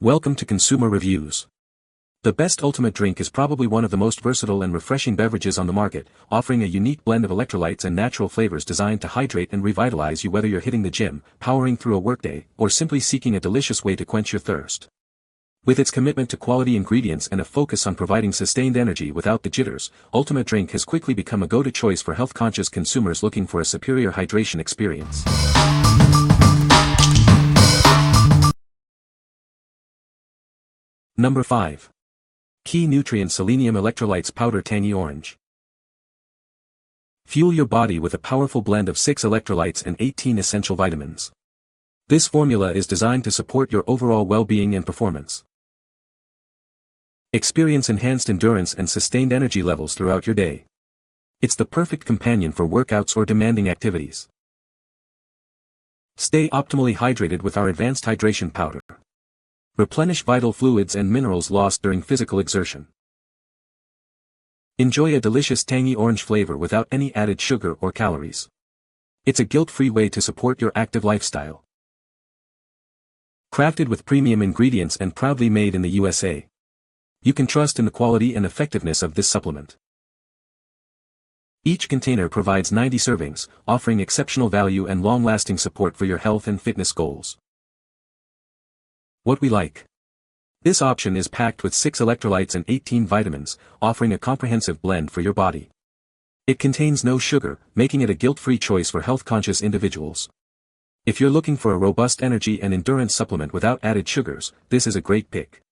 Welcome to Consumer Reviews. The best Ultimate Drink is probably one of the most versatile and refreshing beverages on the market, offering a unique blend of electrolytes and natural flavors designed to hydrate and revitalize you whether you're hitting the gym, powering through a workday, or simply seeking a delicious way to quench your thirst. With its commitment to quality ingredients and a focus on providing sustained energy without the jitters, Ultimate Drink has quickly become a go-to choice for health-conscious consumers looking for a superior hydration experience. Number 5. Key Nutrient Selenium Electrolytes Powder Tangy Orange. Fuel your body with a powerful blend of 6 electrolytes and 18 essential vitamins. This formula is designed to support your overall well-being and performance. Experience enhanced endurance and sustained energy levels throughout your day. It's the perfect companion for workouts or demanding activities. Stay optimally hydrated with our advanced hydration powder. Replenish vital fluids and minerals lost during physical exertion. Enjoy a delicious tangy orange flavor without any added sugar or calories. It's a guilt-free way to support your active lifestyle. Crafted with premium ingredients and proudly made in the USA. You can trust in the quality and effectiveness of this supplement. Each container provides 90 servings, offering exceptional value and long-lasting support for your health and fitness goals. What we like. This option is packed with 6 electrolytes and 18 vitamins, offering a comprehensive blend for your body. It contains no sugar, making it a guilt-free choice for health-conscious individuals. If you're looking for a robust energy and endurance supplement without added sugars, this is a great pick.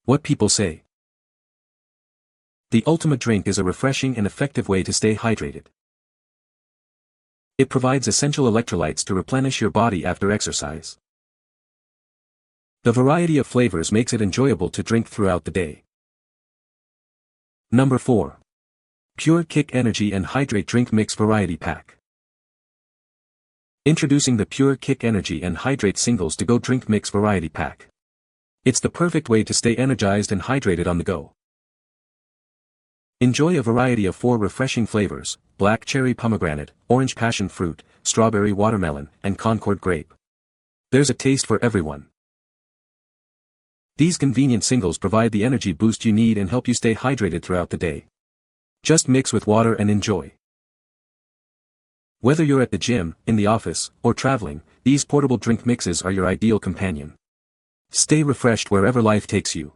What people say. The Ultimate Drink is a refreshing and effective way to stay hydrated. It provides essential electrolytes to replenish your body after exercise. The variety of flavors makes it enjoyable to drink throughout the day. Number 4. Pure Kick Energy and Hydrate Drink Mix Variety Pack. Introducing the Pure Kick Energy and Hydrate Singles to Go Drink Mix Variety Pack. It's the perfect way to stay energized and hydrated on the go. Enjoy a variety of 4 refreshing flavors: black cherry pomegranate, orange passion fruit, strawberry watermelon, and Concord grape. There's a taste for everyone. These convenient singles provide the energy boost you need and help you stay hydrated throughout the day. Just mix with water and enjoy. Whether you're at the gym, in the office, or traveling, these portable drink mixes are your ideal companion. Stay refreshed wherever life takes you.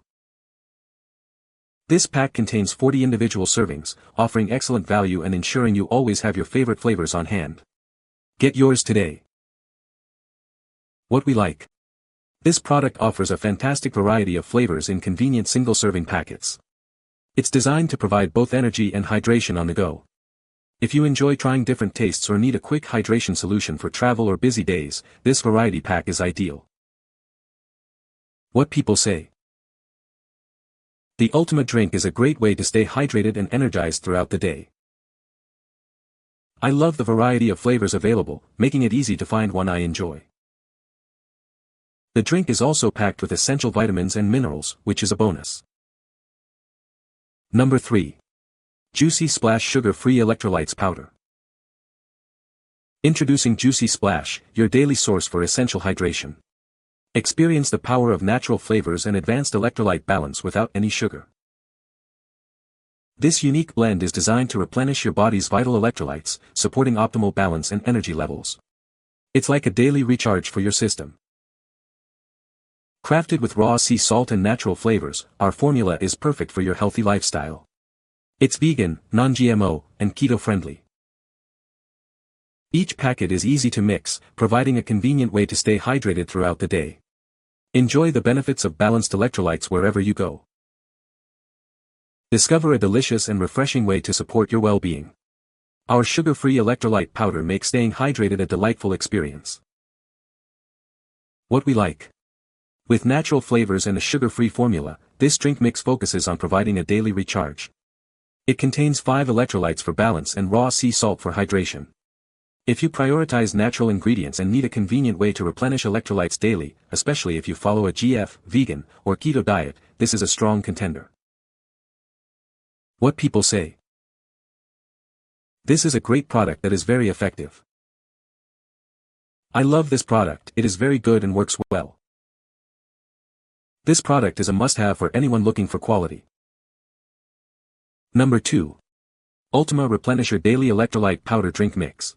This pack contains 40 individual servings, offering excellent value and ensuring you always have your favorite flavors on hand. Get yours today. What we like. This product offers a fantastic variety of flavors in convenient single-serving packets. It's designed to provide both energy and hydration on the go. If you enjoy trying different tastes or need a quick hydration solution for travel or busy days, this variety pack is ideal. What people say. The Ultimate Drink is a great way to stay hydrated and energized throughout the day. I love the variety of flavors available, making it easy to find one I enjoy. The drink is also packed with essential vitamins and minerals, which is a bonus. Number 3. Juicy Splash Sugar-Free Electrolytes Powder. Introducing Juicy Splash, your daily source for essential hydration. Experience the power of natural flavors and advanced electrolyte balance without any sugar. This unique blend is designed to replenish your body's vital electrolytes, supporting optimal balance and energy levels. It's like a daily recharge for your system. Crafted with raw sea salt and natural flavors, our formula is perfect for your healthy lifestyle. It's vegan, non-GMO, and keto-friendly. Each packet is easy to mix, providing a convenient way to stay hydrated throughout the day. Enjoy the benefits of balanced electrolytes wherever you go. Discover a delicious and refreshing way to support your well-being. Our sugar-free electrolyte powder makes staying hydrated a delightful experience. What we like. With natural flavors and a sugar-free formula, this drink mix focuses on providing a daily recharge. It contains 5 electrolytes for balance and raw sea salt for hydration. If you prioritize natural ingredients and need a convenient way to replenish electrolytes daily, especially if you follow a GF, vegan, or keto diet, this is a strong contender. What people say. This is a great product that is very effective. I love this product, it is very good and works well. This product is a must-have for anyone looking for quality. Number 2. Ultima Replenisher Daily Electrolyte Powder Drink Mix.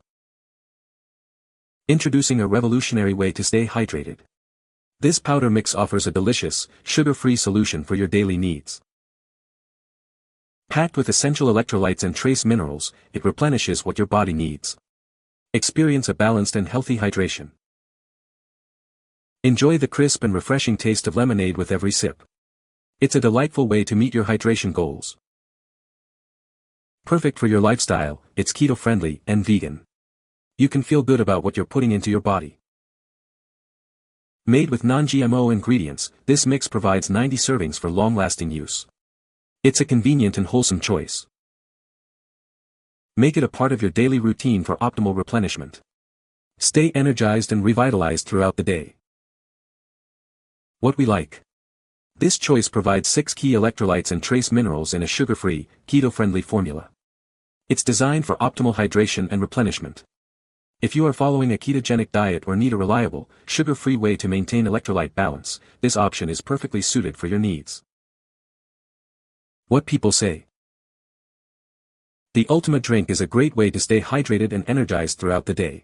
Introducing a revolutionary way to stay hydrated. This powder mix offers a delicious, sugar-free solution for your daily needs. Packed with essential electrolytes and trace minerals, it replenishes what your body needs. Experience a balanced and healthy hydration. Enjoy the crisp and refreshing taste of lemonade with every sip. It's a delightful way to meet your hydration goals. Perfect for your lifestyle, it's keto-friendly and vegan. You can feel good about what you're putting into your body. Made with non-GMO ingredients, this mix provides 90 servings for long-lasting use. It's a convenient and wholesome choice. Make it a part of your daily routine for optimal replenishment. Stay energized and revitalized throughout the day. What we like. This choice provides 6 key electrolytes and trace minerals in a sugar-free, keto-friendly formula. It's designed for optimal hydration and replenishment. If you are following a ketogenic diet or need a reliable, sugar-free way to maintain electrolyte balance, this option is perfectly suited for your needs. What people say. The Ultima Drink is a great way to stay hydrated and energized throughout the day.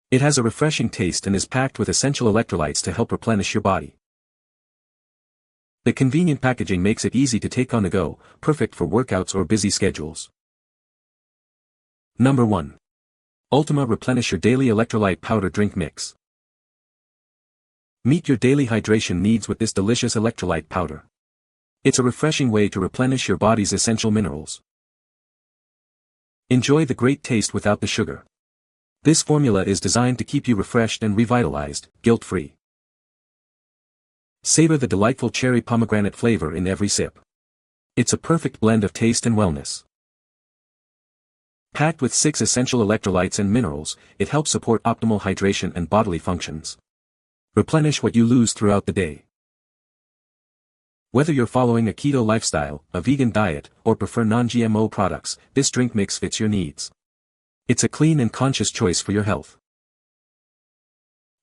It has a refreshing taste and is packed with essential electrolytes to help replenish your body. The convenient packaging makes it easy to take on the go, perfect for workouts or busy schedules. Number 1. Ultima Replenisher Daily Electrolyte Powder Drink Mix. Meet your daily hydration needs with this delicious electrolyte powder. It's a refreshing way to replenish your body's essential minerals. Enjoy the great taste without the sugar. This formula is designed to keep you refreshed and revitalized, guilt-free. Savor the delightful cherry pomegranate flavor in every sip. It's a perfect blend of taste and wellness. Packed with 6 essential electrolytes and minerals, it helps support optimal hydration and bodily functions. Replenish what you lose throughout the day. Whether you're following a keto lifestyle, a vegan diet, or prefer non-GMO products, this drink mix fits your needs. It's a clean and conscious choice for your health.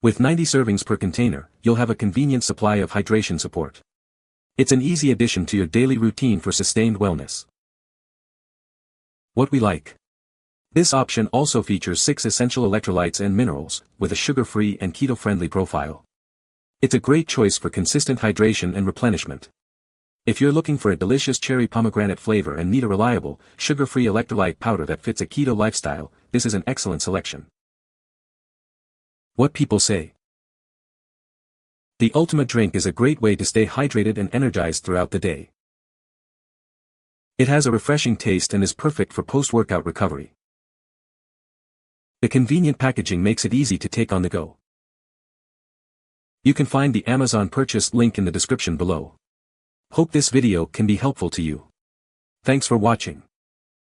With 90 servings per container, you'll have a convenient supply of hydration support. It's an easy addition to your daily routine for sustained wellness. What we like. This option also features 6 essential electrolytes and minerals, with a sugar-free and keto-friendly profile. It's a great choice for consistent hydration and replenishment. If you're looking for a delicious cherry pomegranate flavor and need a reliable, sugar-free electrolyte powder that fits a keto lifestyle, this is an excellent selection. What people say. The Ultima Drink is a great way to stay hydrated and energized throughout the day. It has a refreshing taste and is perfect for post-workout recovery. The convenient packaging makes it easy to take on the go. You can find the Amazon purchase link in the description below. Hope this video can be helpful to you. Thanks for watching.